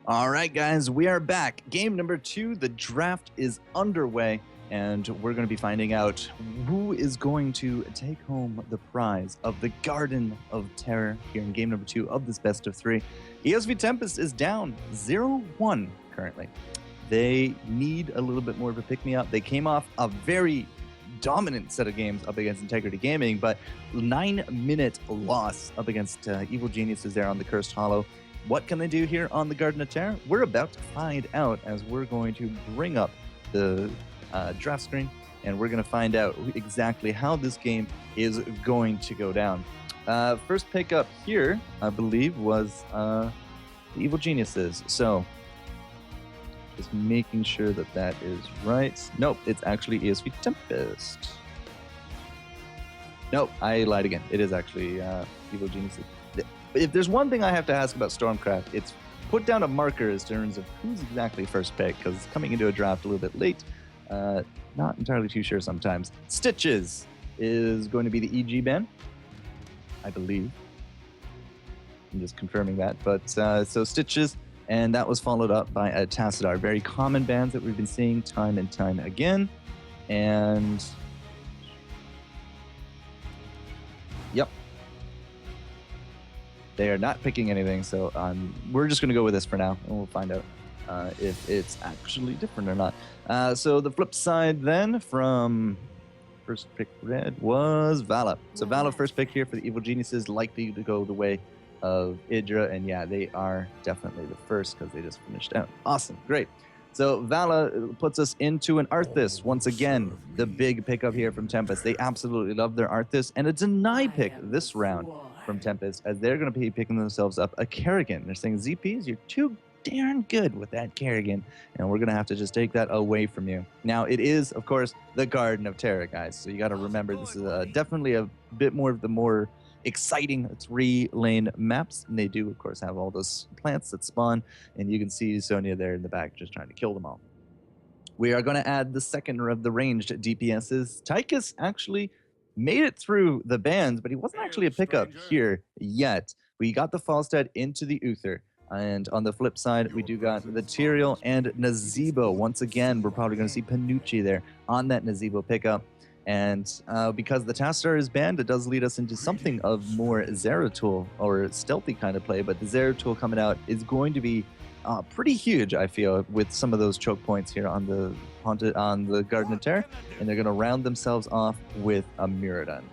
All right, guys, we are back. Game number 2, the draft is underway, and we're going to be finding out who is going to take home the prize of the Garden of Terror here in game number 2 of this best of 3. ESV Tempest is down 0-1 currently. They need a little bit more of a pick-me-up. They came off a very dominant set of games up against Integrity Gaming, but 9-minute loss up against Evil Geniuses there on the Cursed Hollow. What can they do here on the Garden of Terror? We're about to find out as we're going to bring up the draft screen, and we're going to find out exactly how this game is going to go down. First pick up here, I believe, was the Evil Geniuses. So just making sure that that is right. Nope, it's actually ESV Tempest. Nope, I lied again. It is actually Evil Geniuses. If there's one thing I have to ask about Stormcraft, it's put down a marker in terms of who's exactly first pick, because it's coming into a draft a little bit late. Not entirely too sure sometimes. Stitches is going to be the EG ban, I believe. I'm just confirming that. But so Stitches, and that was followed up by a Tassadar. Very common bans that we've been seeing time and time again. And yep. They are not picking anything, so we're just going to go with this for now, and we'll find out if it's actually different or not. So the flip side then from first pick red was Vala. So Vala first pick here for the Evil Geniuses, likely to go the way of Idra, and yeah, they are definitely the first because they just finished out. Awesome, great. So Vala puts us into an Arthas. Once again, the big pickup here from Tempest. They absolutely love their Arthas, and a deny pick this round from Tempest, as they're going to be picking themselves up a Kerrigan. They're saying, ZPs, you're too darn good with that Kerrigan, and we're going to have to just take that away from you. Now, it is, of course, the Garden of Terror, guys, so you got to remember this is definitely a bit more of the more exciting 3-lane maps, and they do, of course, have all those plants that spawn, and you can see Sonya there in the back just trying to kill them all. We are going to add the second of the ranged DPSs. Tychus actually made it through the bans, but he wasn't actually a pickup here yet. We got the Falstad into the Uther. And on the flip side, we do got the Tyrael and Nazebo. Once again, we're probably going to see Panucci there on that Nazebo pickup. And because the Tassadar is banned, it does lead us into something of more Zeratul or stealthy kind of play. But the Zeratul coming out is going to be pretty huge, I feel, with some of those choke points here on the Garden of Terror, and they're going to round themselves off with a Miraidon.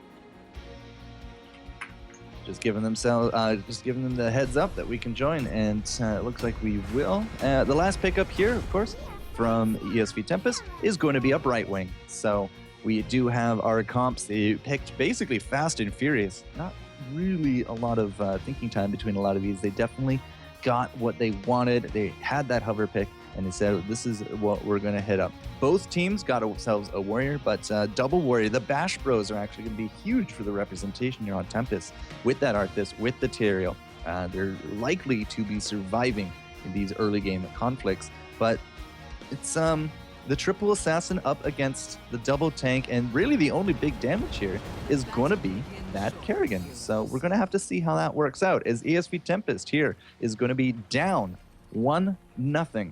Just giving them the heads up that we can join, and it looks like we will. The last pickup here, of course, from ESV Tempest is going to be up right wing. So we do have our comps. They picked basically fast and furious. Not really a lot of thinking time between a lot of these. They definitely got what they wanted. They had that hover pick, and they said, this is what we're going to hit up. Both teams got themselves a warrior, but double warrior. The Bash Bros are actually going to be huge for the representation here on Tempest with that Arthas, with the Tyrael. They're likely to be surviving in these early game conflicts, but it's the triple assassin up against the double tank, and really the only big damage here is going to be that Kerrigan. So we're going to have to see how that works out, as ESV Tempest here is going to be down 1-0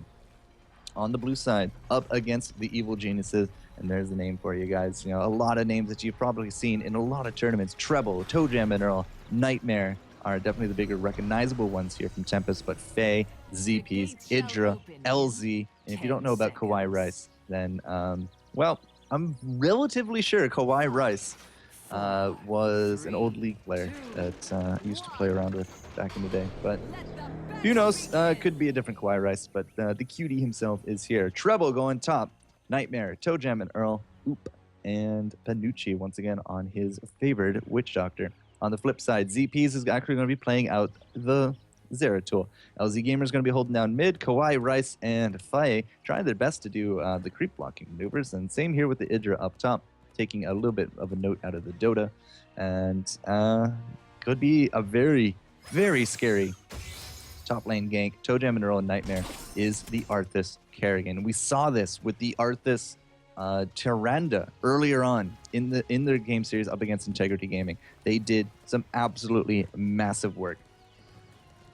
on the blue side up against the Evil Geniuses. And there's the name for you guys. You know, a lot of names that you've probably seen in a lot of tournaments. Treble, ToeJam and Earl, Nightmare are definitely the bigger recognizable ones here from Tempest, but Faye, ZPs, Idra, LZ, and if you don't know about Kawhi Rice, then, well, I'm relatively sure Kawhi Rice was an old League player that I used to play around with back in the day, but who knows, could be a different Kawhi Rice, but the cutie himself is here. Treble going top, Nightmare, ToeJam and Earl, Oop, and Panucci once again on his favored Witch Doctor. On the flip side, ZPs is actually going to be playing out the Zeratul. LZ Gamer is going to be holding down mid. Kawhi, Rice, and Faye trying their best to do the creep blocking maneuvers. And same here with the Idra up top, taking a little bit of a note out of the Dota. And could be a very, very scary top lane gank. ToeJam and Earl and Nightmare is the Arthas Kerrigan. We saw this with the Arthas Tyrande earlier on in their game series up against Integrity Gaming. They did some absolutely massive work.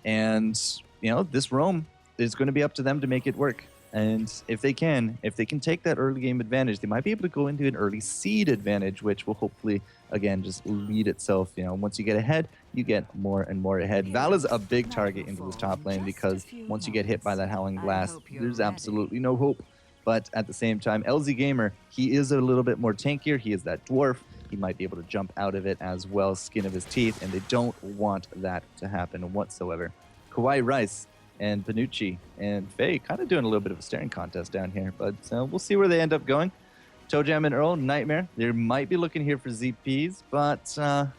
And, you know, this roam it's going to be up to them to make it work. And if they can take that early game advantage, they might be able to go into an early seed advantage, which will hopefully, again, just lead itself. You know, once you get ahead, you get more and more ahead. Vala's a big target into this top lane because once you get hit by that Howling Blast, there's absolutely no hope. But at the same time, LZ Gamer, he is a little bit more tankier. He is that dwarf. He might be able to jump out of it as well, skin of his teeth, and they don't want that to happen whatsoever. Kawaii Rice and Panucci and Faye kind of doing a little bit of a staring contest down here, but we'll see where they end up going. ToeJam and Earl, Nightmare, they might be looking here for ZPs, but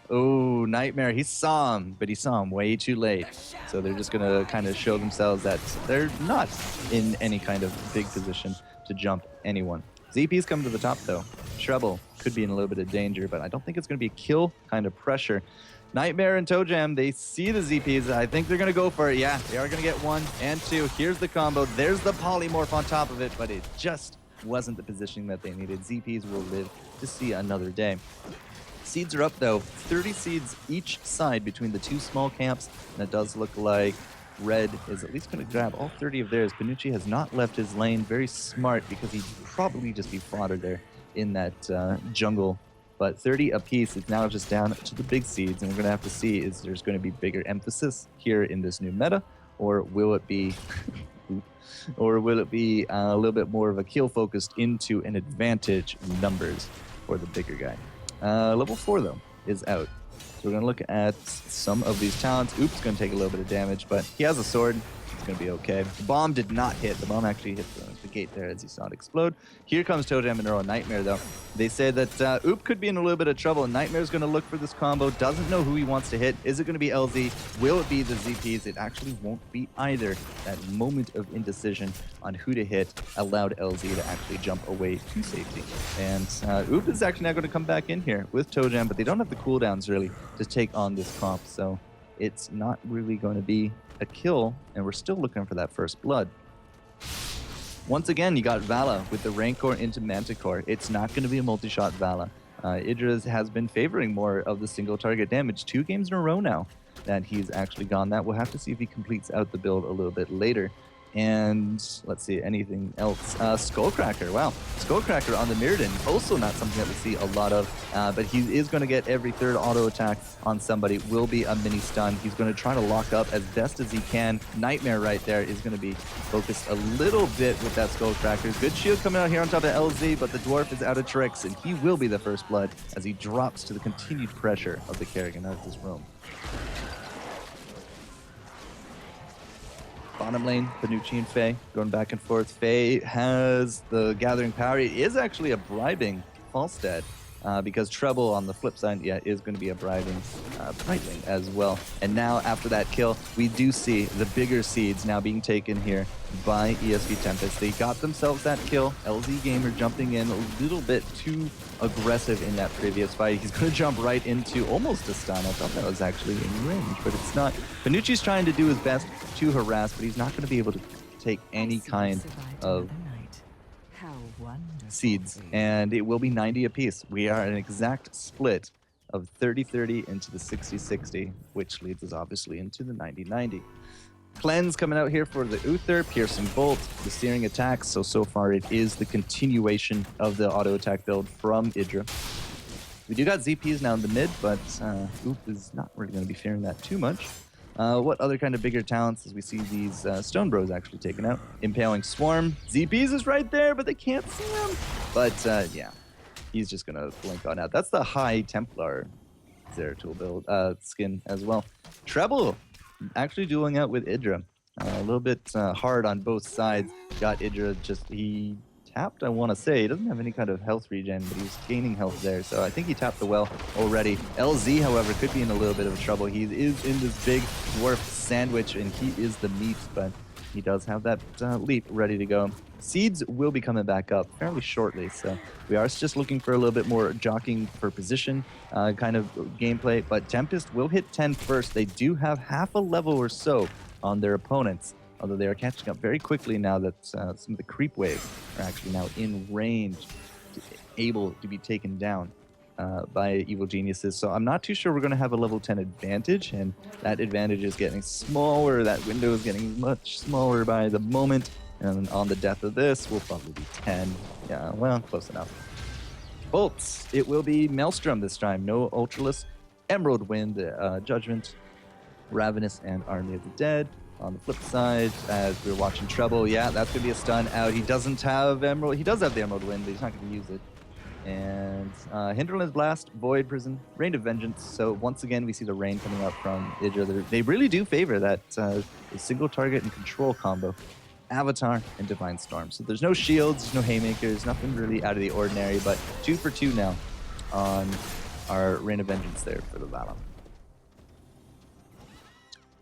oh, Nightmare, he saw him way too late. So they're just going to kind of show themselves that they're not in any kind of big position to jump anyone. ZPs come to the top though. Treble could be in a little bit of danger, but I don't think it's going to be a kill kind of pressure. Nightmare and ToeJam, they see the ZPs. I think they're going to go for it. Yeah, they are going to get 1 and 2. Here's the combo. There's the polymorph on top of it, but it just wasn't the positioning that they needed. ZPs will live to see another day. Seeds are up, though. 30 seeds each side between the 2 small camps, and it does look like Red is at least going to grab all 30 of theirs. Panucci has not left his lane. Very smart, because he'd probably just be fodder there in that jungle. But 30 apiece, it's now just down to the big seeds, and we're going to have to see is there's going to be bigger emphasis here in this new meta, or will it be a little bit more of a kill focused into an advantage numbers for the bigger guy. Level 4 though is out, so we're going to look at some of these talents. Oop's going to take a little bit of damage, but he has a sword. It's going to be okay. The bomb did not hit. The bomb actually hit the gate there as you saw it explode. Here comes ToeJam and Earl. Nightmare, though. They say that Oop could be in a little bit of trouble. Nightmare's going to look for this combo. Doesn't know who he wants to hit. Is it going to be LZ? Will it be the ZPs? It actually won't be either. That moment of indecision on who to hit allowed LZ to actually jump away to safety. And Oop is actually now going to come back in here with ToeJam, but they don't have the cooldowns really to take on this comp, so it's not really going to be a kill, and we're still looking for that first blood. Once again, you got Vala with the Rancor into Manticore. It's not going to be a multi-shot Vala. Idris has been favoring more of the single target damage 2 games in a row now that he's actually gone that. We'll have to see if he completes out the build a little bit later. And let's see, anything else? Skullcracker, wow. Skullcracker on the Mirrodin, also not something that we see a lot of, but he is going to get every 3rd auto attack on somebody, will be a mini stun. He's going to try to lock up as best as he can. Nightmare right there is going to be focused a little bit with that Skullcracker. Good shield coming out here on top of LZ, but the Dwarf is out of tricks, and he will be the first blood as he drops to the continued pressure of the Kerrigan out of this room. Bottom lane, Panucci and Faye going back and forth. Faye has the Gathering Power. It is actually a bribing Falstad, because Treble on the flip side, yeah, is going to be a bribing Brightling as well. And now after that kill, we do see the bigger seeds now being taken here by ESV Tempest. They got themselves that kill. LZ Gamer jumping in a little bit too aggressive in that previous fight. He's going to jump right into almost a stun. I thought that was actually in range, but it's not. Panucci's trying to do his best to harass, but he's not going to be able to take any kind of seeds, and it will be 90 apiece. We are an exact split of 30-30 into the 60-60, which leads us obviously into the 90-90. Cleanse coming out here for the Uther, Piercing Bolt, the Searing Attack. So far it is the continuation of the auto attack build from Idra. We do got ZPs now in the mid, but Oop is not really going to be fearing that too much. What other kind of bigger talents as we see these Stone Bros actually taken out? Impaling Swarm. ZPs is right there, but they can't see him. But yeah, he's just going to blink on out. That's the High Templar Zeratul build skin as well. Treble actually dueling out with Idra. A little bit hard on both sides. Got Idra he tapped, I want to say. He doesn't have any kind of health regen, but he's gaining health there. So I think he tapped the well already. LZ, however, could be in a little bit of trouble. He is in this big dwarf sandwich, and he is the meat, but he does have that leap ready to go. Seeds will be coming back up fairly shortly, so we are just looking for a little bit more jockeying for position kind of gameplay, but Tempest will hit 10 first. They do have half a level or so on their opponents, although they are catching up very quickly now that some of the creep waves are actually now in range, able to be taken down. by Evil Geniuses. So I'm not too sure we're going to have a level 10 advantage, and that advantage is getting smaller. That window is getting much smaller by the moment. And on the death of this, we'll probably be 10. Yeah, well, close enough. Bolts. It will be Maelstrom this time. No Ultralisk, Emerald Wind, Judgment, Ravenous, and Army of the Dead. On the flip side, as we're watching Treble, yeah, that's going to be a stun out. He doesn't have Emerald. He does have the Emerald Wind, but he's not going to use it. And Hinterland's Blast, Void Prison, Rain of Vengeance. So once again, we see the rain coming up from Idra. They really do favor that single target and control combo. Avatar and Divine Storm. So there's no shields, there's no haymakers, nothing really out of the ordinary, but 2 for 2 now on our Rain of Vengeance there for the Vala.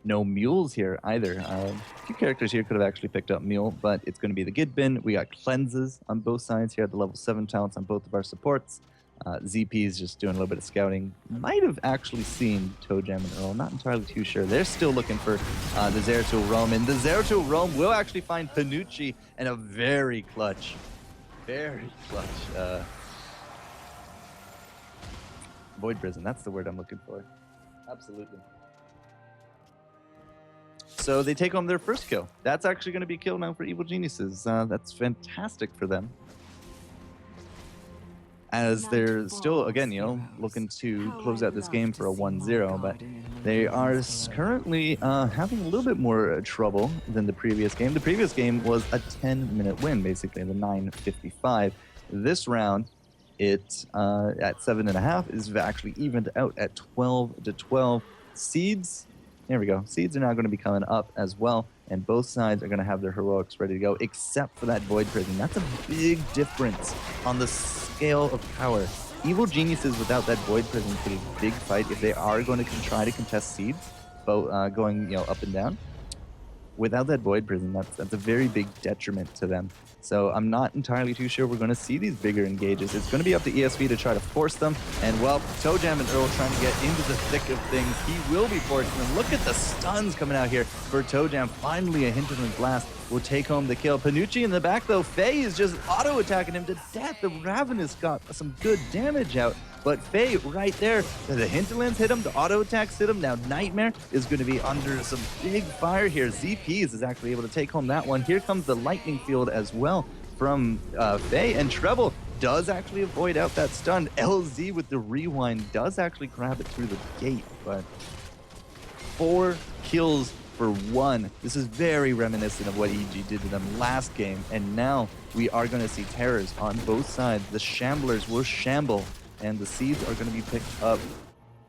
No mules here either. A few characters here could have actually picked up mule, but it's going to be the Gidbin. We got cleanses on both sides here at the level 7 talents on both of our supports. ZP is just doing a little bit of scouting. Might have actually seen ToeJam and Earl. Not entirely too sure. They're still looking for the Zeratul Roam. And the Zeratul Roam will actually find Panucci and a very clutch Void Prison. That's the word I'm looking for. Absolutely. So they take home their first kill. That's actually going to be a kill now for Evil Geniuses. That's fantastic for them. As they're still, again, looking to close out this game for a 1-0, but they are currently having a little bit more trouble than the previous game. The previous game was a 10-minute win, basically, the 9:55. This round, it's at 7.5 is actually evened out at 12-12. Seeds, there we go. Seeds are now going to be coming up as well, and both sides are going to have their heroics ready to go, except for that Void Prison. That's a big difference on the scale of power. Evil Geniuses without that Void Prison could be a big fight if they are going to try to contest Seeds, both going up and down. Without that Void Prison, that's a very big detriment to them. So I'm not entirely too sure we're going to see these bigger engages. It's going to be up to ESV to try to force them. And, well, ToeJam and Earl trying to get into the thick of things. He will be forcing them. Look at the stuns coming out here for ToeJam. Finally, a Hinterland Blast will take home the kill. Panucci in the back, though. Faye is just auto-attacking him to death. The Ravenous got some good damage out. But Faye right there, the Hinterlands hit him, the auto attacks hit him. Now Nightmare is going to be under some big fire here. ZPs is actually able to take home that one. Here comes the Lightning Field as well from Faye, and Treble does actually avoid out that stun. LZ with the rewind does actually grab it through the gate, but 4 kills for 1. This is very reminiscent of what EG did to them last game, and now we are going to see terrors on both sides. The Shamblers will shamble, and the Seeds are going to be picked up.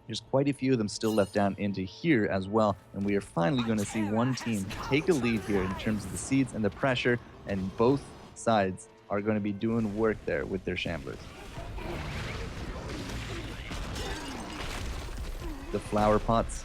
There's quite a few of them still left down into here as well, and we are finally going to see one team take a lead here in terms of the Seeds and the pressure, and both sides are going to be doing work there with their Shamblers. The Flower Pots.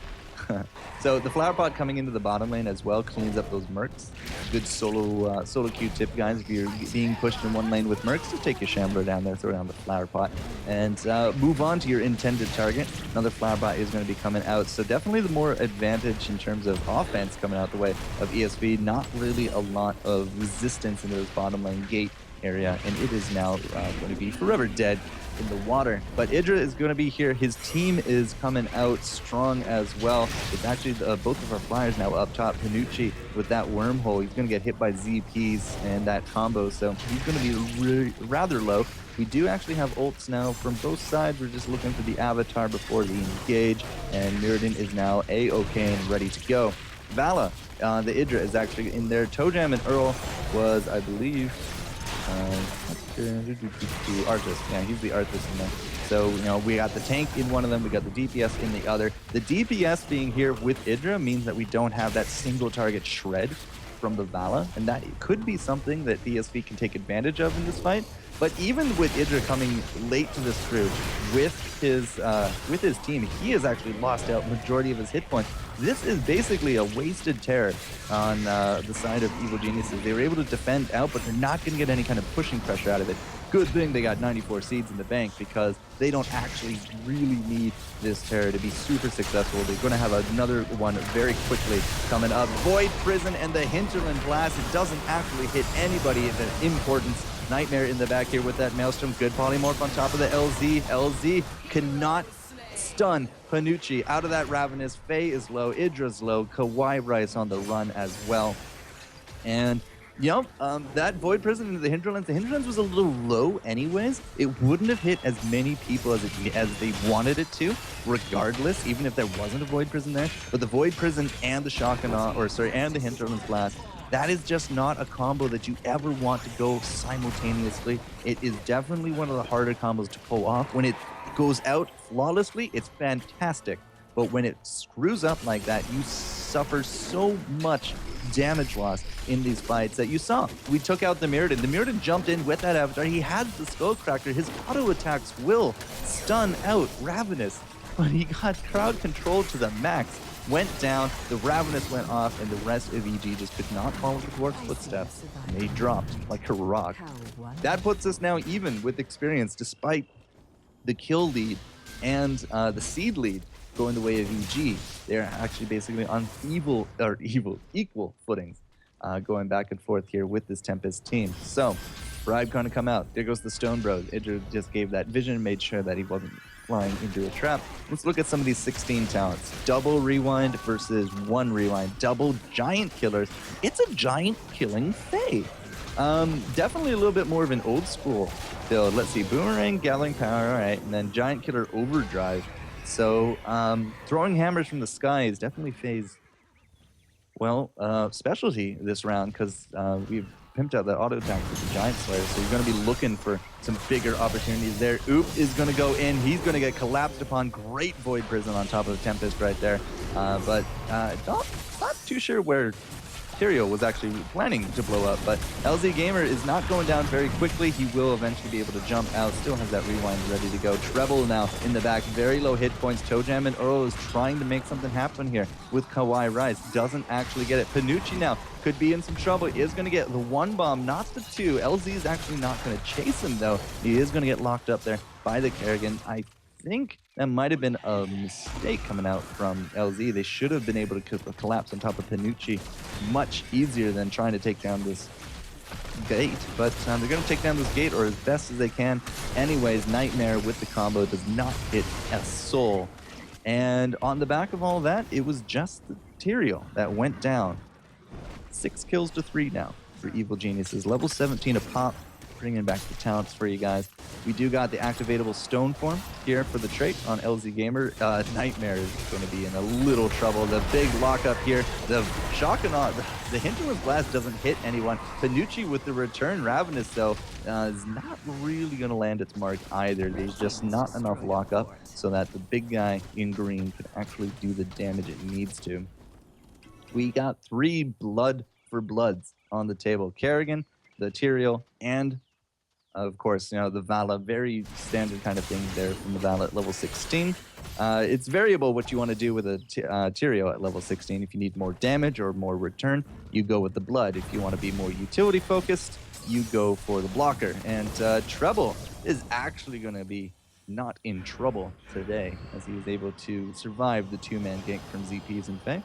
So the Flower Pot coming into the bottom lane as well cleans up those Mercs. Good solo Q tip, guys. If you're being pushed in one lane with Mercs, just take your Shambler down there, throw down the Flower Pot, and move on to your intended target. Another Flower Pot is going to be coming out. So definitely the more advantage in terms of offense coming out the way of ESV. Not really a lot of resistance into this bottom lane gate area, and it is now going to be forever dead in the water. But Idra is going to be here. His team is coming out strong as well. It's actually both of our flyers now up top. Panucci with that wormhole. He's going to get hit by ZPs and that combo, so he's going to be rather low. We do actually have ults now from both sides. We're just looking for the Avatar before the engage, and Mirrodin is now A-OK and ready to go. Vala, the Idra is actually in there. ToeJam and Earl was, I believe, Arthas. Yeah, he's the Arthas in there. So, we got the tank in one of them, we got the DPS in the other. The DPS being here with Idra means that we don't have that single target shred from the Vala, and that could be something that ESV can take advantage of in this fight. But even with Idra coming late to this crew with his team, he has actually lost out majority of his hit points. This is basically a wasted terror on the side of Evil Geniuses. They were able to defend out, but they're not going to get any kind of pushing pressure out of it. Good thing they got 94 seeds in the bank, because they don't actually really need this terror to be super successful. They're going to have another one very quickly coming up. Void Prison and the Hinterland Blast. It doesn't actually hit anybody of importance Nightmare in the back here with that Maelstrom. Good polymorph on top of the LZ. LZ cannot stun Panucci out of that Ravenous. Faye is low, Idra's low, Kawhi Rice on the run as well. And that Void Prison into the Hinterlands was a little low anyways. It wouldn't have hit as many people as they wanted it to, regardless, even if there wasn't a Void Prison there. But the Void Prison and the Shock and the Hinterlands Blast, that is just not a combo that you ever want to go simultaneously. It is definitely one of the harder combos to pull off. When it goes out flawlessly, it's fantastic. But when it screws up like that, you suffer so much damage loss in these fights that you saw. We took out the Mirrodin. The Mirrodin jumped in with that Avatar. He has the Skullcracker. His auto attacks will stun out Ravenous, but he got crowd control to the max. Went down, the Ravenous went off, and the rest of EG just could not follow the dwarf's footsteps, and they dropped like a rock. That puts us now even with experience, despite the kill lead and the seed lead going the way of EG. They're actually basically on equal footings, going back and forth here with this Tempest team. So, Bribe gonna come out. There goes the Stone Bros. Idra just gave that vision, made sure that he wasn't flying into a trap. Let's look at some of these 16 talents. Double rewind versus one rewind. Double giant killers. It's a giant killing Faye. Definitely a little bit more of an old school build. Let's see, Boomerang, Gathering Power, all right, and then Giant Killer Overdrive. So, throwing hammers from the sky is definitely Faye's, specialty this round, because we've pimped out the auto attack with the Giant Slayer, so you're going to be looking for some bigger opportunities there. Oop is going to go in. He's going to get collapsed upon. Great Void Prison on top of the Tempest right there. But not too sure where Tyrael was actually planning to blow up, but LZ Gamer is not going down very quickly. He will eventually be able to jump out. Still has that rewind ready to go. Treble now in the back. Very low hit points. Toe Jam and Earl is trying to make something happen here with Kawhi Rice. Doesn't actually get it. Panucci now could be in some trouble. He is going to get the one bomb, not the two. LZ is actually not going to chase him, though. He is going to get locked up there by the Kerrigan. I think that might have been a mistake coming out from LZ. They should have been able to collapse on top of Panucci much easier than trying to take down this gate. But they're going to take down this gate, or as best as they can. Anyways, Nightmare with the combo does not hit a soul. And on the back of all that, it was just the Tyrael that went down. 6 kills to 3 now for Evil Geniuses. Level 17 a pop. Bringing back the talents for you guys. We do got the activatable stone form here for the trait on LZ Gamer. Nightmare is going to be in a little trouble. The big lockup here. The shock and awe. The Hinterlands Blast doesn't hit anyone. Panucci with the return. Ravenous, though, is not really going to land its mark either. There's just not enough lockup so that the big guy in green could actually do the damage it needs to. We got 3 blood for bloods on the table. Kerrigan, the Tyrael, and of course, the Vala, very standard kind of thing there from the Vala at level 16. It's variable what you want to do with a Tyrael at level 16. If you need more damage or more return, you go with the blood. If you want to be more utility focused, you go for the blocker. And Treble is actually going to be not in trouble today, as he was able to survive the 2-man gank from ZPs and Faye.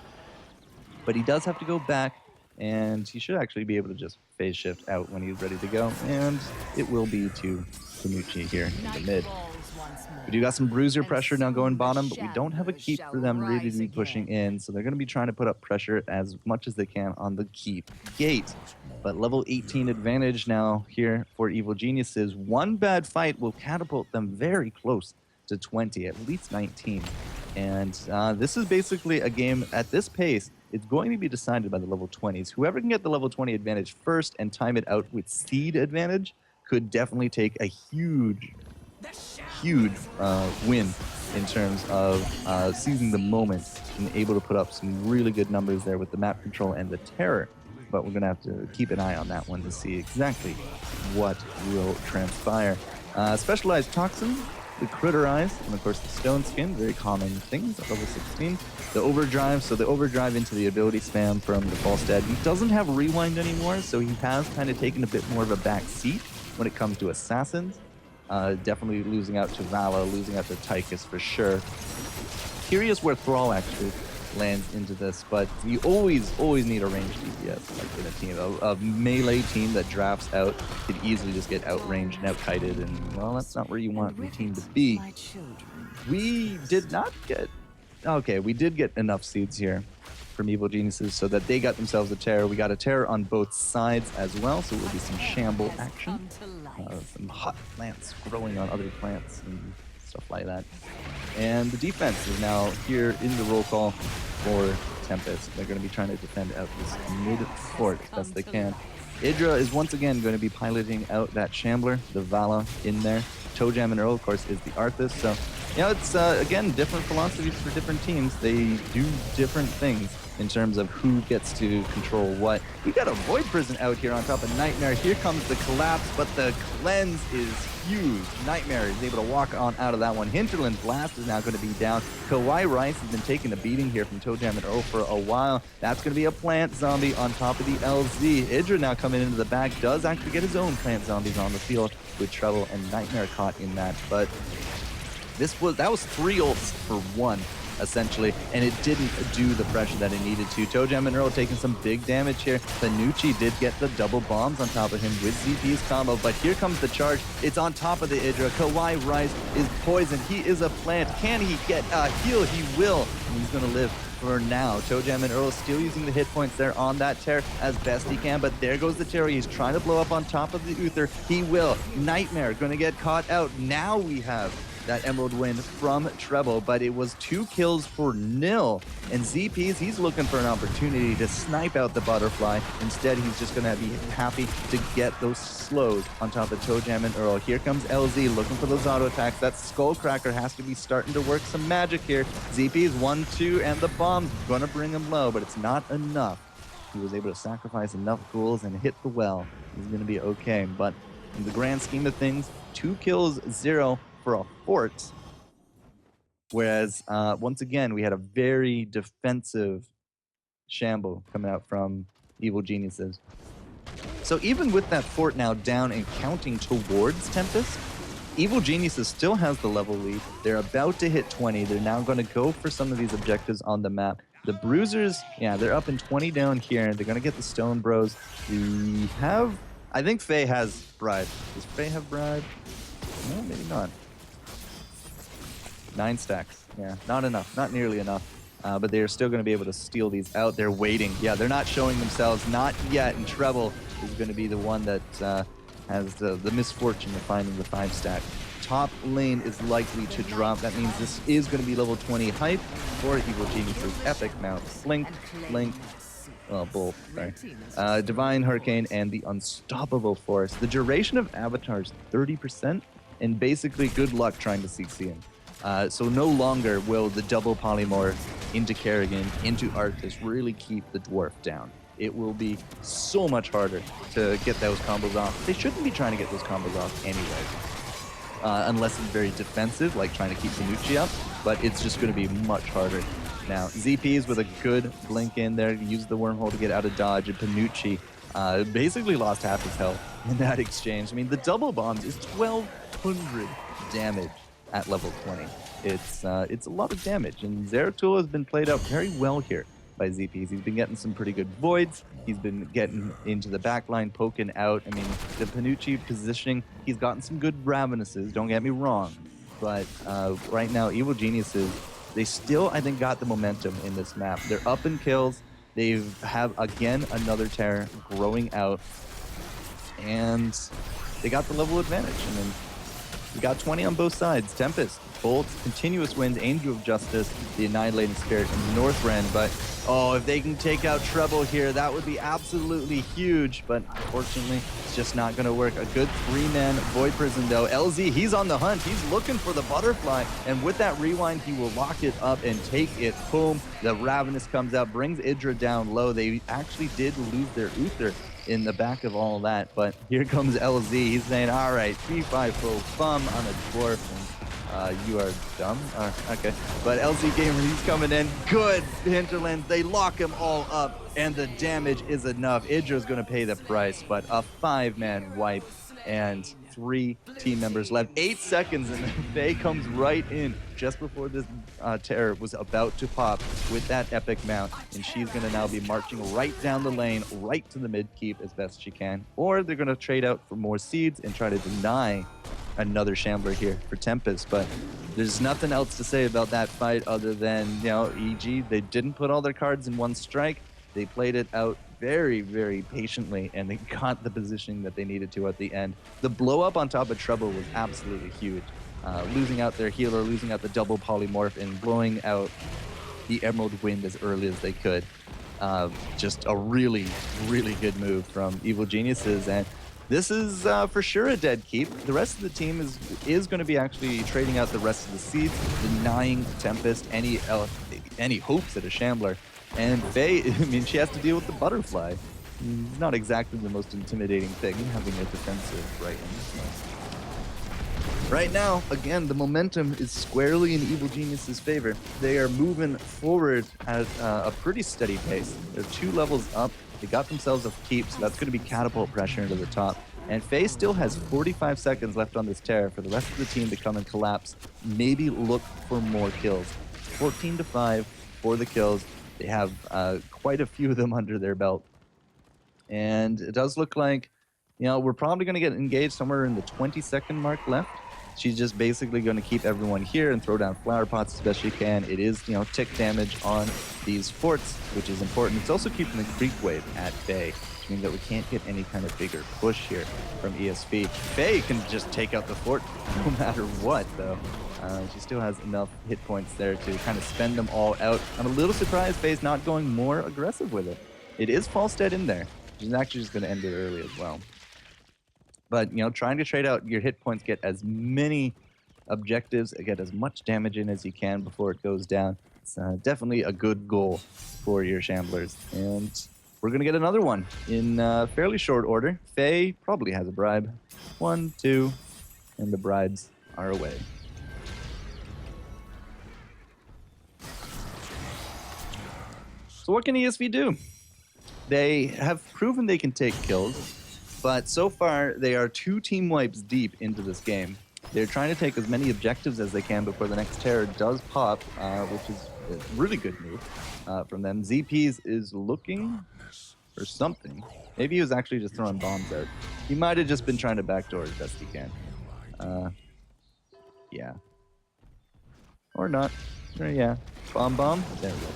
But he does have to go back, and he should actually be able to just phase shift out when he's ready to go, and it will be to Panucci here in the mid. We do got some bruiser pressure now going bottom, but we don't have a keep for them really to be pushing in, so they're going to be trying to put up pressure as much as they can on the keep gate. But level 18 advantage now here for Evil Geniuses. One bad fight will catapult them very close to 20, at least 19. And this is basically a game at this pace. It's going to be decided by the level 20s. Whoever can get the level 20 advantage first and time it out with seed advantage could definitely take a huge win in terms of seizing the moment and able to put up some really good numbers there with the map control and the terror. But we're going to have to keep an eye on that one to see exactly what will transpire. Specialized Toxin, the Critter Eyes, and of course the Stone Skin, very common things at level 16. The Overdrive, so the Overdrive into the ability spam from the Falstad. He doesn't have Rewind anymore, so he has kind of taken a bit more of a back seat when it comes to Assassins. Definitely losing out to Vala, losing out to Tychus for sure. Curious where Thrall actually lands into this, but you always need a ranged DPS like in a team. A melee team that drafts out could easily just get outranged and out-kited, and well, that's not where you want your team to be. We did not get... Okay, we did get enough seeds here from Evil Geniuses so that they got themselves a terror. We got a terror on both sides as well, so it will be some shamble action. Some hot plants growing on other plants and stuff like that. And the defense is now here in the roll call for Tempest. They're going to be trying to defend out this mid fort as best they can. Idra is once again going to be piloting out that Shambler, the Vala in there. ToeJam and Earl, of course, is the Arthas. So, you know, it's, again, different philosophies for different teams. They do different things in terms of who gets to control what. We got a Void Prison out here on top of Nightmare. Here comes the collapse, but the cleanse is huge. Nightmare is able to walk on out of that one. Hinterland Blast is now going to be down. Kawaii Rice has been taking a beating here from ToeJam and Earl for a while. That's going to be a plant zombie on top of the LZ. Idra now coming into the back, does actually get his own plant zombies on the field with Treble and Nightmare caught in that, but that was 3 ults for 1, essentially, and it didn't do the pressure that it needed to. ToeJam and Earl taking some big damage here. Panucci did get the double bombs on top of him with ZP's combo, but here comes the charge. It's on top of the Idra. Kawaii Rice is poisoned. He is a plant. Can he get a heal? He will, and he's going to live for now. ToeJam and Earl still using the hit points there on that Terror as best he can, but there goes the Terror. He's trying to blow up on top of the Uther. He will. Nightmare going to get caught out. Now we have that Emerald win from Treble, but it was 2 kills for nil. And ZP's, he's looking for an opportunity to snipe out the Butterfly. Instead, he's just going to be happy to get those slows on top of ToeJam and Earl. Here comes LZ looking for those auto attacks. That Skullcracker has to be starting to work some magic here. ZP's 1-2, and the bomb's going to bring him low, but it's not enough. He was able to sacrifice enough ghouls and hit the well. He's going to be okay, but in the grand scheme of things, 2 kills, 0 for a fort, whereas once again we had a very defensive shamble coming out from Evil Geniuses. So even with that fort now down and counting towards Tempest, Evil Geniuses still has the level lead. They're about to hit 20. They're now going to go for some of these objectives on the map. The Bruisers, yeah, they're up in 20 down here. They're going to get the Stone Bros. We have, I think Faye has Bribe. Does Faye have Bribe? No, maybe not. 9 stacks. Yeah, not enough. Not nearly enough. But they're still going to be able to steal these out. They're waiting. Yeah, they're not showing themselves. Not yet. And Treble is going to be the one that has the misfortune of finding the 5 stack. Top lane is likely to drop. That means this is going to be level 20 hype for Evil Geniuses. Epic Mount. Blink. Oh, Bolt. Sorry. Divine Hurricane and the Unstoppable Force. The duration of Avatar is 30%. And basically, good luck trying to CC him. So no longer will the double polymorph into Kerrigan, into Arthas really keep the dwarf down. It will be so much harder to get those combos off. They shouldn't be trying to get those combos off anyway. Unless it's very defensive, like trying to keep Panucci up, but it's just going to be much harder. Now, ZP's with a good blink in there, used the wormhole to get out of dodge, and Panucci basically lost half his health in that exchange. I mean, the double bombs is 1,200 damage at level 20. It's a lot of damage, and Zeratul has been played out very well here by ZP's. He's been getting some pretty good voids. He's been getting into the backline, poking out. I mean, the Panucci positioning, he's gotten some good Ravenous's, don't get me wrong. But right now, Evil Geniuses, they still, I think, got the momentum in this map. They're up in kills. They have, again, another Terror growing out. And they got the level advantage. I mean, we got 20 on both sides. Tempest, Bolts, Continuous Wind, Angel of Justice, the Annihilating Spirit, and Northrend. But, oh, if they can take out Treble here, that would be absolutely huge. But unfortunately, it's just not going to work. A good 3-man Void Prison, though. LZ, he's on the hunt. He's looking for the Butterfly. And with that rewind, he will lock it up and take it home. The Ravenous comes out, brings Idra down low. They actually did lose their Uther in the back of all that, but here comes LZ. He's saying, all right, 3-5 full bum on a dwarf, and you are dumb. Okay, but LZ Gamer, he's coming in. Good hinterlands. They lock him all up, and the damage is enough. Idra's going to pay the price, but a 5-man wipe and 3 team members left. 8 seconds, and then Faye comes right in just before this terror was about to pop with that epic mount, and she's going to now be marching right down the lane, right to the mid keep as best she can. Or they're going to trade out for more seeds and try to deny another Shambler here for Tempest. But there's nothing else to say about that fight other than, you know, EG, they didn't put all their cards in one strike. They played it out very, very patiently, and they got the positioning that they needed to at the end. The blow up on top of Trouble was absolutely huge. Losing out their healer, losing out the double polymorph, and blowing out the Emerald Wind as early as they could. Just a really, really good move from Evil Geniuses, and this is for sure a dead keep. The rest of the team is going to be actually trading out the rest of the seeds, denying Tempest any hopes at a Shambler. And Faye, I mean, she has to deal with the butterfly. It's not exactly the most intimidating thing, having a defensive right in. Right now, again, the momentum is squarely in Evil Genius's favor. They are moving forward at a pretty steady pace. They're 2 levels up. They got themselves a keep, so that's going to be catapult pressure into the top. And Faye still has 45 seconds left on this terror for the rest of the team to come and collapse, maybe look for more kills. 14-5 for the kills. They have quite a few of them under their belt. And it does look like, you know, we're probably going to get engaged somewhere in the 20-second mark left. She's just basically going to keep everyone here and throw down flower pots as best she can. It is, you know, tick damage on these forts, which is important. It's also keeping the creep wave at bay, which means that we can't get any kind of bigger push here from ESV. Faye can just take out the fort no matter what, though. She still has enough hit points there to kind of spend them all out. I'm a little surprised Faye's not going more aggressive with it. It is Falstead in there. She's actually just going to end it early as well. But, you know, trying to trade out your hit points, get as many objectives, get as much damage in as you can before it goes down. It's definitely a good goal for your Shamblers. And we're going to get another one in fairly short order. Faye probably has a bribe. 1, 2, and the bribes are away. So what can ESV do? They have proven they can take kills, but so far they are 2 team wipes deep into this game. They're trying to take as many objectives as they can before the next terror does pop, which is a really good move from them. ZPs is looking for something. Maybe he was actually just throwing bombs out. He might have just been trying to backdoor as best he can. Yeah. Or not. Or yeah. Bomb. There we go.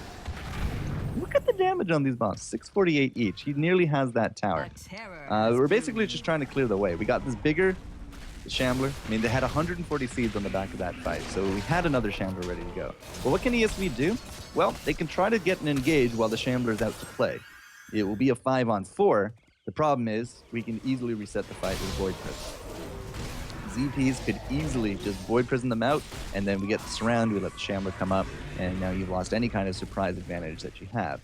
Look at the damage on these bombs. 648 each. He nearly has that tower. We're basically just trying to clear the way. We got this bigger Shambler. I mean, they had 140 seeds on the back of that fight, so we had another Shambler ready to go. Well, what can ESV do? Well, they can try to get an engage while the Shambler's out to play. It will be a 5-on-4. The problem is, we can easily reset the fight with Void Prison. ZPs could easily just Void Prison them out, and then we get the surround, we let the Shambler come up, and now you've lost any kind of surprise advantage that you have.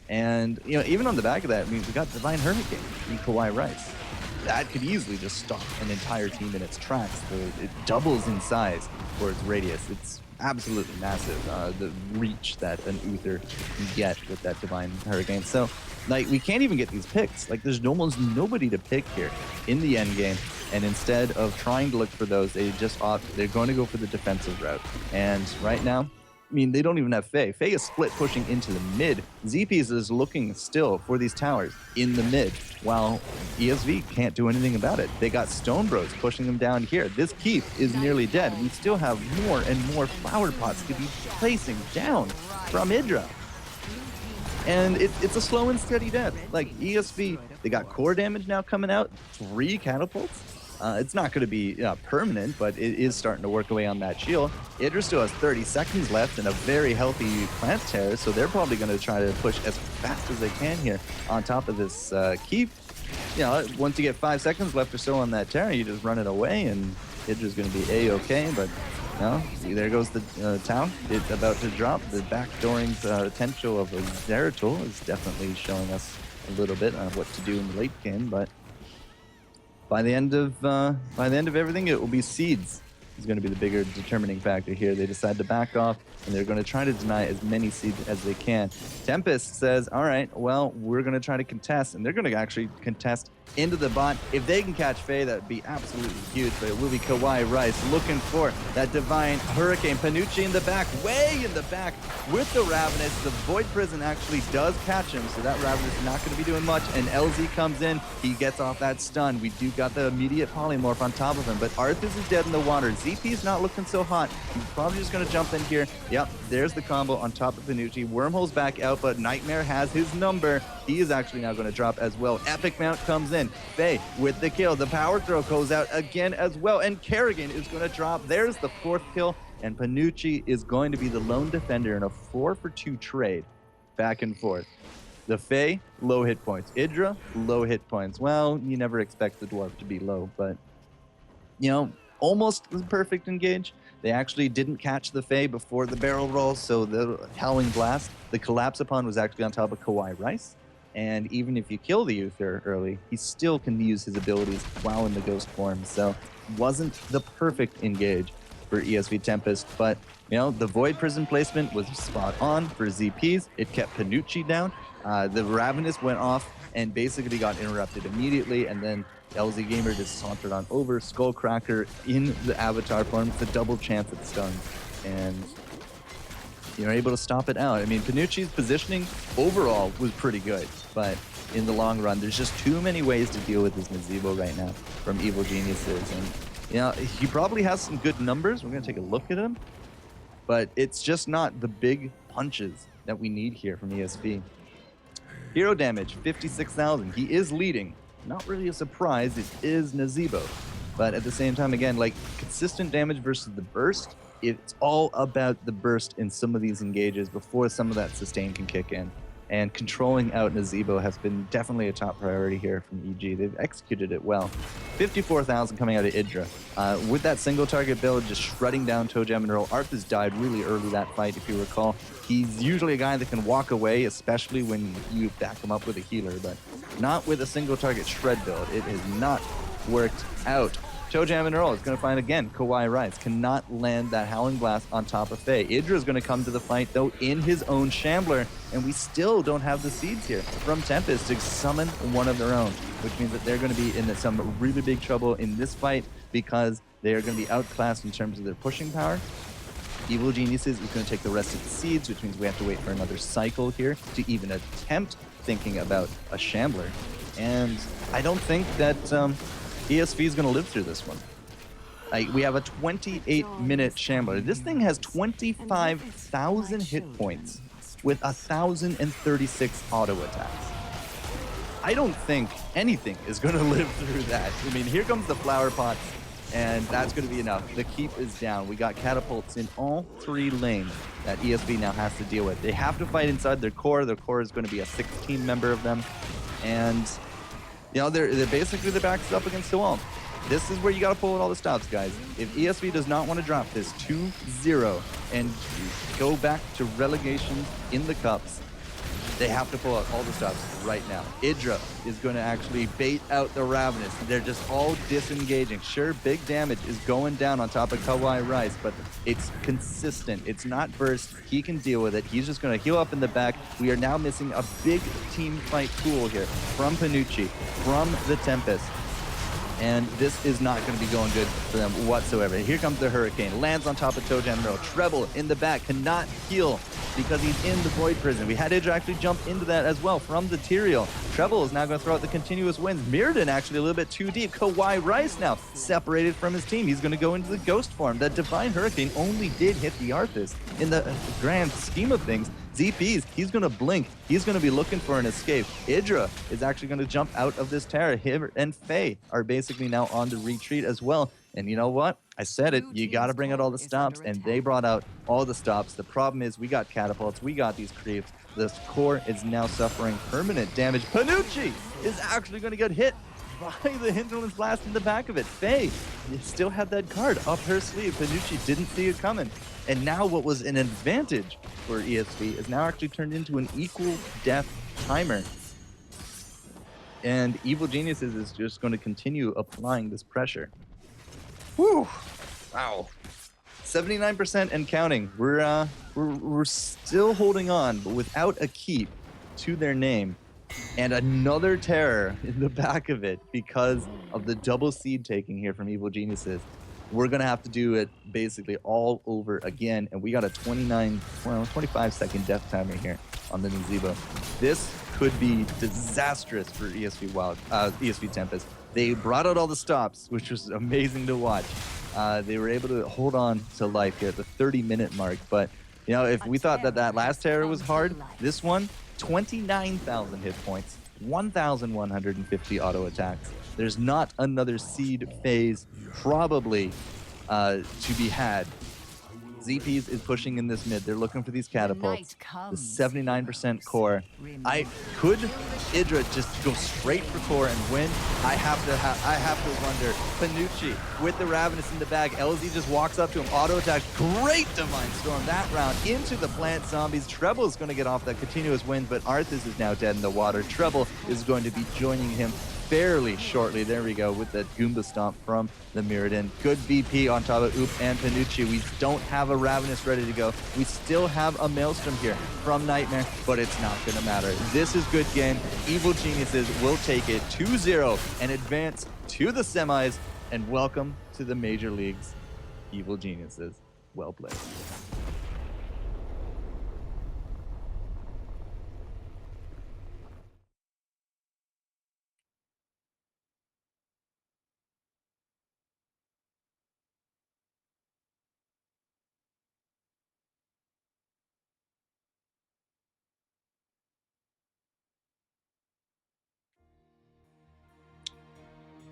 And, you know, even on the back of that, I mean, we got Divine Hurricane and Kawhi Rice. That could easily just stop an entire team in its tracks. It doubles in size for its radius. It's absolutely massive, the reach that an Uther can get with that Divine Hurricane. So, like, we can't even get these picks. Like, there's almost nobody to pick here in the end game. And instead of trying to look for those, they're going to go for the defensive route. And right now, I mean, they don't even have Faye. Faye is split pushing into the mid. ZPs is looking still for these towers in the mid, while ESV can't do anything about it. They got Stone Bros pushing them down here. This keep is nearly dead. We still have more and more flower pots to be placing down from Idra. And it's a slow and steady death. Like, ESV, they got core damage now coming out, 3 catapults. It's not going to be permanent, but it is starting to work away on that shield. Idra still has 30 seconds left and a very healthy plant terror, so they're probably going to try to push as fast as they can here on top of this keep. You know, once you get 5 seconds left or so on that terror, you just run it away, and Idra's going to be A-okay, but no, there goes the town. It's about to drop. The backdooring potential of a Zeratul is definitely showing us a little bit on what to do in the late game, but by the end of everything, it will be seeds is going to be the bigger determining factor here. They decide to back off, and they're going to try to deny as many seeds as they can. Tempest says, all right, well, we're going to try to contest, and they're going to actually contest into the bot. If they can catch Faye, that would be absolutely huge, but it will be Kawhi Rice looking for that divine hurricane. Panucci in the back, way in the back with the Ravenous. The Void Prison actually does catch him, so that Ravenous is not going to be doing much, and LZ comes in. He gets off that stun. We do got the immediate polymorph on top of him, but Arthas is dead in the water. ZP's not looking so hot. He's probably just going to jump in here. Yep, there's the combo on top of Panucci. Wormhole's back out, but Nightmare has his number. He is actually now going to drop as well. Epic Mount comes in. Faye with the kill. The power throw goes out again as well, and Kerrigan is going to drop. There's the 4th kill, and Panucci is going to be the lone defender in a 4-for-2 trade. Back and forth. The Faye, low hit points. Idra, low hit points. Well, you never expect the dwarf to be low, but, you know, almost the perfect engage. They actually didn't catch the Faye before the barrel roll, so the Howling Blast, the Collapse Upon was actually on top of Kawhi Rice. And even if you kill the Uther early, he still can use his abilities while in the ghost form. So wasn't the perfect engage for ESV Tempest, but you know, the Void Prison placement was spot on for ZPs. It kept Panucci down. The Ravenous went off and basically got interrupted immediately, and then LZ Gamer just sauntered on over. Skullcracker in the avatar form. It's a double chance at stuns, and you're able to stop it out. I mean, Panucci's positioning overall was pretty good, but in the long run, there's just too many ways to deal with this Nazebo right now from Evil Geniuses. And, you know, he probably has some good numbers. We're going to take a look at him, but it's just not the big punches that we need here from ESV. Hero damage, 56,000. He is leading. Not really a surprise. It is Nazebo. But at the same time, again, like consistent damage versus the burst, it's all about the burst in some of these engages before some of that sustain can kick in. And controlling out Nazebo has been definitely a top priority here from EG. They've executed it well. 54,000 coming out of Idra. With that single target build, just shredding down Toe Jam and Roll. Arthas died really early that fight, if you recall. He's usually a guy that can walk away, especially when you back him up with a healer, but not with a single target shred build. It has not worked out. Toe Jam and Roll is going to find, again, Kawhi Rice. Cannot land that Howling Blast on top of Faye. Idra is going to come to the fight, though, in his own Shambler, and we still don't have the seeds here from Tempest to summon one of their own, which means that they're going to be in some really big trouble in this fight because they are going to be outclassed in terms of their pushing power. Evil Geniuses is going to take the rest of the seeds, which means we have to wait for another cycle here to even attempt thinking about a Shambler. And I don't think that ESV is going to live through this one. We have a 28-minute Shambler. This thing has 25,000 hit points with 1,036 auto attacks. I don't think anything is going to live through that. I mean, here comes the flower pots, and that's going to be enough. The keep is down. We got catapults in all 3 lanes that ESV now has to deal with. They have to fight inside their core. Their core is going to be a 16 member of them, and you know, they're basically the backs up against the wall. This is where you got to pull out all the stops, guys. If ESV does not want to drop this 2-0 and go back to relegation in the cups, they have to pull out all the stops right now. Idra is going to actually bait out the Ravenous. They're just all disengaging. Sure, big damage is going down on top of Kawhi Rice, but it's consistent. It's not burst. He can deal with it. He's just going to heal up in the back. We are now missing a big team fight pool here from Panucci, from the Tempest. And this is not going to be going good for them whatsoever. Here comes the Hurricane. Lands on top of Toe Jam Row. Treble in the back. Cannot heal because he's in the Void Prison. We had Idra actually jump into that as well from the Tyrael. Treble is now going to throw out the continuous winds. Mirrodin actually a little bit too deep. Kawhi Rice now separated from his team. He's going to go into the Ghost form. That Divine Hurricane only did hit the Arthas. In the grand scheme of things, ZPs, he's going to blink. He's going to be looking for an escape. Idra is actually going to jump out of this tower. Him and Faye are basically now on the retreat as well. And you know what? I said it. You got to bring out all the stops, and they brought out all the stops. The problem is we got catapults. We got these creeps. This core is now suffering permanent damage. Panucci is actually going to get hit by the Hinterlands Blast in the back of it. Faye still had that card up her sleeve. Panucci didn't see it coming. And now what was an advantage for ESV is now actually turned into an equal death timer. And Evil Geniuses is just going to continue applying this pressure. Whew! Wow. 79% and counting. We're still holding on, but without a keep to their name. and another terror in the back of it because of the double seed taking here from Evil Geniuses. We're going to have to do it basically all over again, and we got a 25-second death timer here on the Nazebo. This could be disastrous for ESV Tempest. They brought out all the stops, which was amazing to watch. They were able to hold on to life here at the 30-minute mark, but you know, if we thought that last terror was hard, this one, 29,000 hit points, 1,150 auto attacks. There's not another seed phase probably to be had. ZPs is pushing in this mid. They're looking for these catapults. The 79% core. Could Idra just go straight for core and win? I have to wonder. Panucci with the Ravenous in the bag. LZ just walks up to him. Auto attack. Great Divine Storm that round into the plant zombies. Treble is going to get off that continuous wind, but Arthas is now dead in the water. Treble is going to be joining him fairly shortly. There we go with that Goomba Stomp from the Mirrodin. Good VP on top of Oop and Panucci. We don't have a Ravenous ready to go. We still have a Maelstrom here from Nightmare, but it's not going to matter. This is good game. Evil Geniuses will take it 2-0 and advance to the semis. And welcome to the Major Leagues, Evil Geniuses. Well played.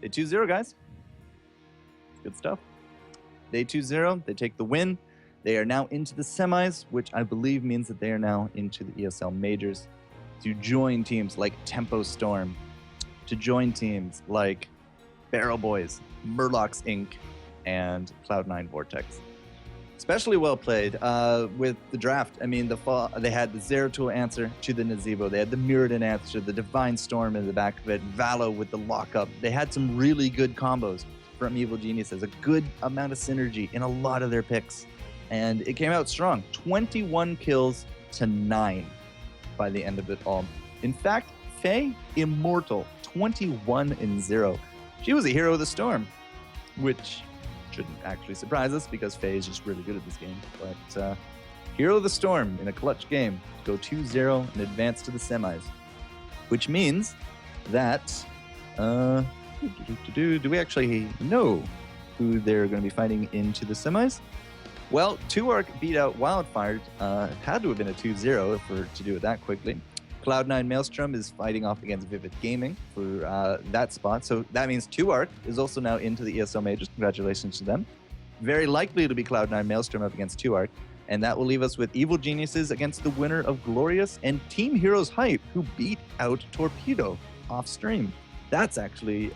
Day 2-0, guys. Good stuff. Day 2-0, they take the win. They are now into the semis, which I believe means that they are now into the ESL Majors to join teams like Tempo Storm, to join teams like Barrel Boys, Murlocs Inc., and Cloud9 Vortex. Especially well played with the draft. I mean, they had the Zeratul answer to the Nazebo. They had the Mirrodin answer, the Divine Storm in the back of it, Valo with the lockup. They had some really good combos from Evil Geniuses, a good amount of synergy in a lot of their picks. And it came out strong. 21 kills to 9 by the end of it all. In fact, Faye, immortal, 21-0. She was a hero of the storm, which shouldn't actually surprise us because Faye is just really good at this game. But hero of the storm in a clutch game, go 2-0 and advance to the semis, which means that do we actually know who they're going to be fighting into the semis? Well, 2ARC beat out Wildfire. Had to have been a 2-0 if we're to do it that quickly. Cloud9 Maelstrom is fighting off against Vivid Gaming for that spot. So that means 2ARC is also now into the ESL Majors. Congratulations to them. Very likely it'll be Cloud9 Maelstrom up against 2ARC. And that will leave us with Evil Geniuses against the winner of Glorious and Team Heroes Hype, who beat out Torpedo off stream. That's actually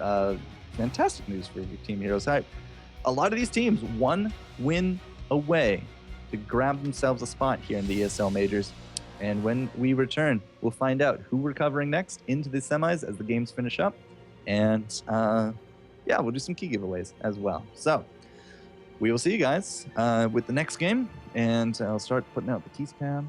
fantastic news for Team Heroes Hype. A lot of these teams, one win away to grab themselves a spot here in the ESL Majors. And when we return, we'll find out who we're covering next into the semis as the games finish up. And yeah, we'll do some key giveaways as well. So we will see you guys with the next game. And I'll start putting out the key spam.